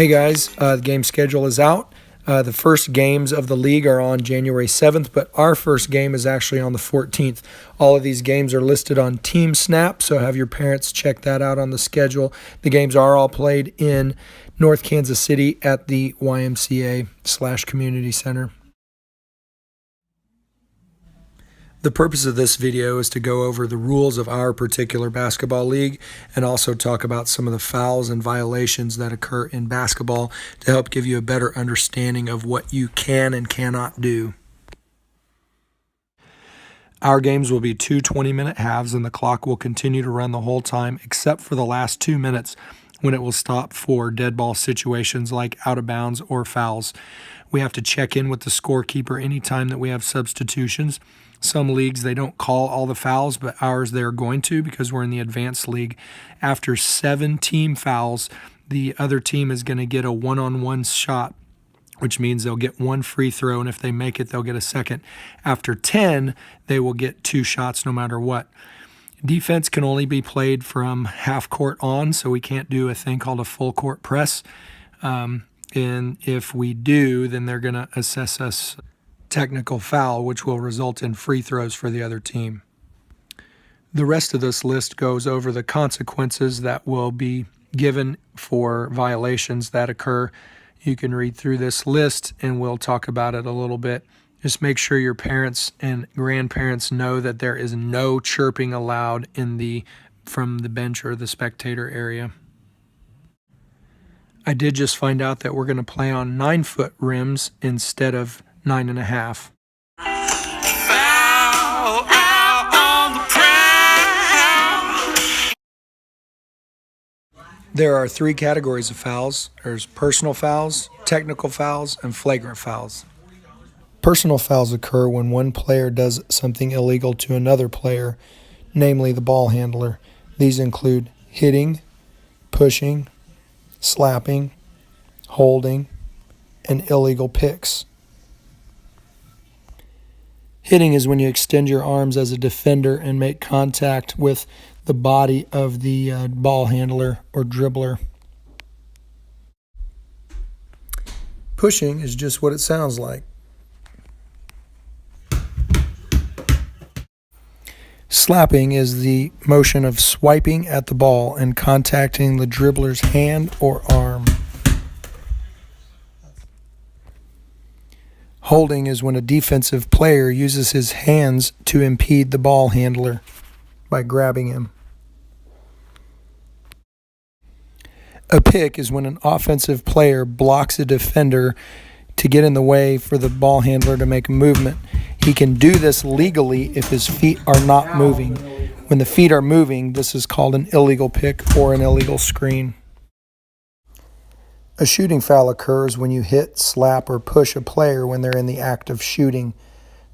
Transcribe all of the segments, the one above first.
Hey guys, the game schedule is out. The first games of the league are on January 7th, but our first game is actually on the 14th. All of these games are listed on TeamSnap, so have your parents check that out on the schedule. The games are all played in North Kansas City at the YMCA/Community Center. The purpose of this video is to go over the rules of our particular basketball league and also talk about some of the fouls and violations that occur in basketball to help give you a better understanding of what you can and cannot do. Our games will be two 20-minute halves, and the clock will continue to run the whole time except for the last 2 minutes when it will stop for dead ball situations like out of bounds or fouls. We have to check in with the scorekeeper anytime that we have substitutions. Some leagues, they don't call all the fouls, but ours they're going to because we're in the advanced league. After 7 team fouls, the other team is going to get a one-on-one shot, which means they'll get 1 free throw, and if they make it, they'll get a second. After 10, they will get 2 shots no matter what. Defense can only be played from half court on, so we can't do a thing called a full court press. And if we do, then they're going to assess us technical foul, which will result in free throws for the other team. The rest of this list goes over the consequences that will be given for violations that occur. You can read through this list and we'll talk about it a little bit. Just make sure your parents and grandparents know that there is no chirping allowed from the bench or the spectator area. I did just find out that we're going to play on 9-foot rims instead of 9.5. There are 3 categories of fouls. There's personal fouls, technical fouls, and flagrant fouls. Personal fouls occur when one player does something illegal to another player, namely the ball handler. These include hitting, pushing, slapping, holding, and illegal picks. Hitting is when you extend your arms as a defender and make contact with the body of the ball handler or dribbler. Pushing is just what it sounds like. Slapping is the motion of swiping at the ball and contacting the dribbler's hand or arm. Holding is when a defensive player uses his hands to impede the ball handler by grabbing him. A pick is when an offensive player blocks a defender to get in the way for the ball handler to make a movement. He can do this legally if his feet are not moving. When the feet are moving, this is called an illegal pick or an illegal screen. A shooting foul occurs when you hit, slap, or push a player when they're in the act of shooting.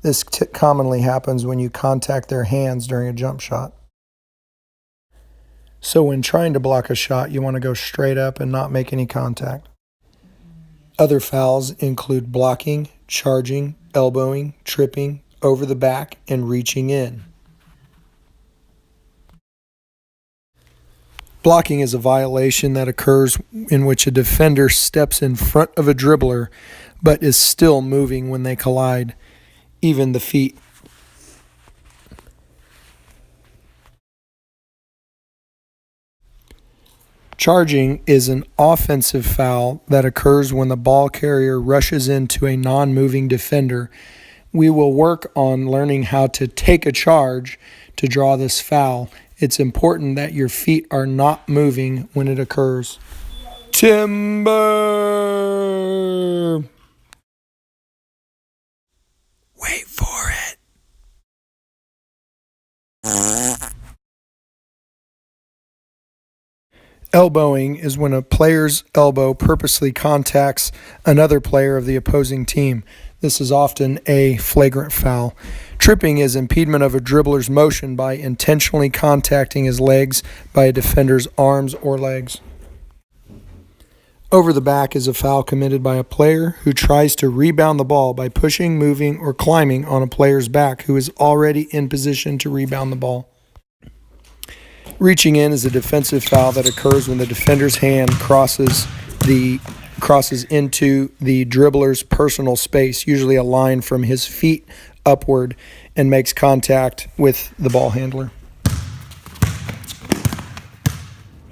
This commonly happens when you contact their hands during a jump shot. So when trying to block a shot, you want to go straight up and not make any contact. Other fouls include blocking, charging, elbowing, tripping, over the back, and reaching in. Blocking is a violation that occurs in which a defender steps in front of a dribbler but is still moving when they collide, even the feet. Charging is an offensive foul that occurs when the ball carrier rushes into a non-moving defender. We will work on learning how to take a charge to draw this foul. It's important that your feet are not moving when it occurs. Timber! Wait for it. Elbowing is when a player's elbow purposely contacts another player of the opposing team. This is often a flagrant foul. Tripping is impediment of a dribbler's motion by intentionally contacting his legs by a defender's arms or legs. Over the back is a foul committed by a player who tries to rebound the ball by pushing, moving, or climbing on a player's back who is already in position to rebound the ball. Reaching in is a defensive foul that occurs when the defender's hand crosses crosses into the dribbler's personal space, usually a line from his feet upward, and makes contact with the ball handler.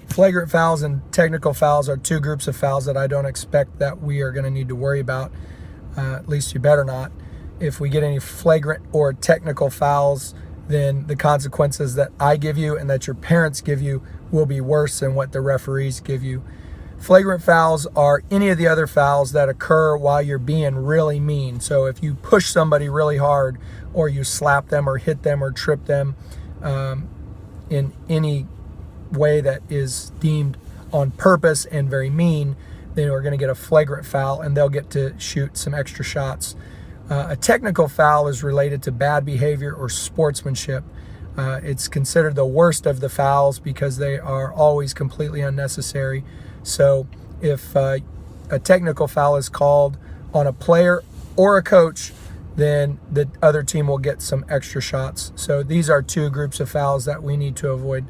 Flagrant fouls and technical fouls are two groups of fouls that I don't expect that we are going to need to worry about. At least you better not. If we get any flagrant or technical fouls, then the consequences that I give you and that your parents give you will be worse than what the referees give you. Flagrant fouls are any of the other fouls that occur while you're being really mean. So if you push somebody really hard, or you slap them or hit them or trip them in any way that is deemed on purpose and very mean, then we're going to get a flagrant foul and they'll get to shoot some extra shots. A technical foul is related to bad behavior or sportsmanship. It's considered the worst of the fouls because they are always completely unnecessary. So if a technical foul is called on a player or a coach, then the other team will get some extra shots. So these are two groups of fouls that we need to avoid.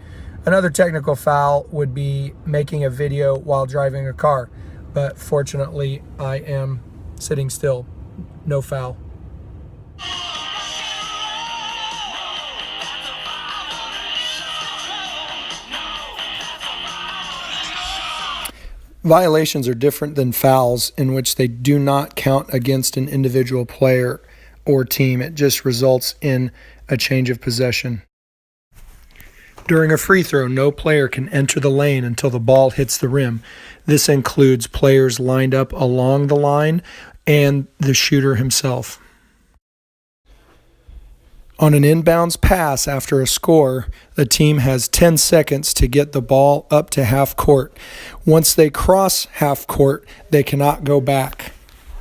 Another technical foul would be making a video while driving a car. But fortunately, I am sitting still. No foul. Violations are different than fouls in which they do not count against an individual player or team. It just results in a change of possession. During a free throw, no player can enter the lane until the ball hits the rim. This includes players lined up along the line and the shooter himself. On an inbounds pass after a score, the team has 10 seconds to get the ball up to half court. Once they cross half court, they cannot go back.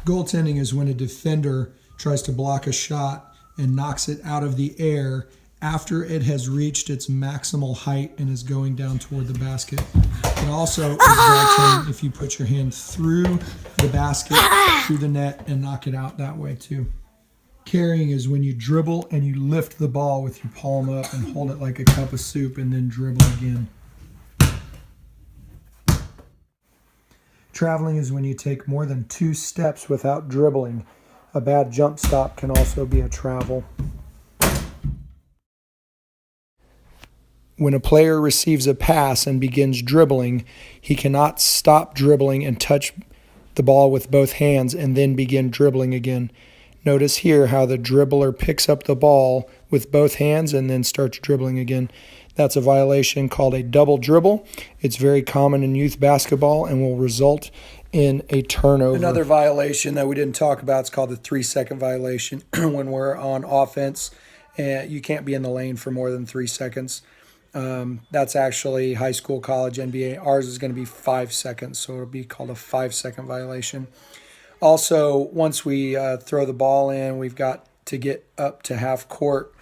Goaltending is when a defender tries to block a shot and knocks it out of the air after it has reached its maximal height and is going down toward the basket. It also is goaltending if you put your hand through the basket, through the net, and knock it out that way too. Carrying is when you dribble and you lift the ball with your palm up and hold it like a cup of soup and then dribble again. Traveling is when you take more than 2 steps without dribbling. A bad jump stop can also be a travel. When a player receives a pass and begins dribbling, he cannot stop dribbling and touch the ball with both hands and then begin dribbling again. Notice here how the dribbler picks up the ball with both hands and then starts dribbling again. That's a violation called a double dribble. It's very common in youth basketball and will result in a turnover. Another violation that we didn't talk about is called the 3-second violation. When we're on offense, you can't be in the lane for more than 3 seconds. That's actually high school, college, NBA. Ours is going to be 5 seconds, so it'll be called a 5-second violation. Also, once we throw the ball in, we've got to get up to half court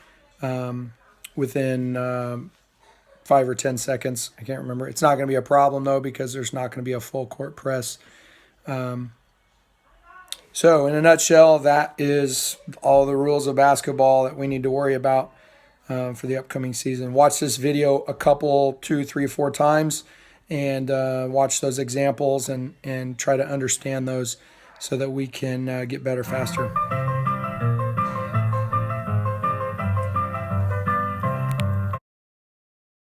within 5 or 10 seconds. I can't remember. It's not going to be a problem, though, because there's not going to be a full court press. So, in a nutshell, that is all the rules of basketball that we need to worry about for the upcoming season. Watch this video a couple, 2, 3, 4 times and watch those examples and try to understand those so that we can get better faster.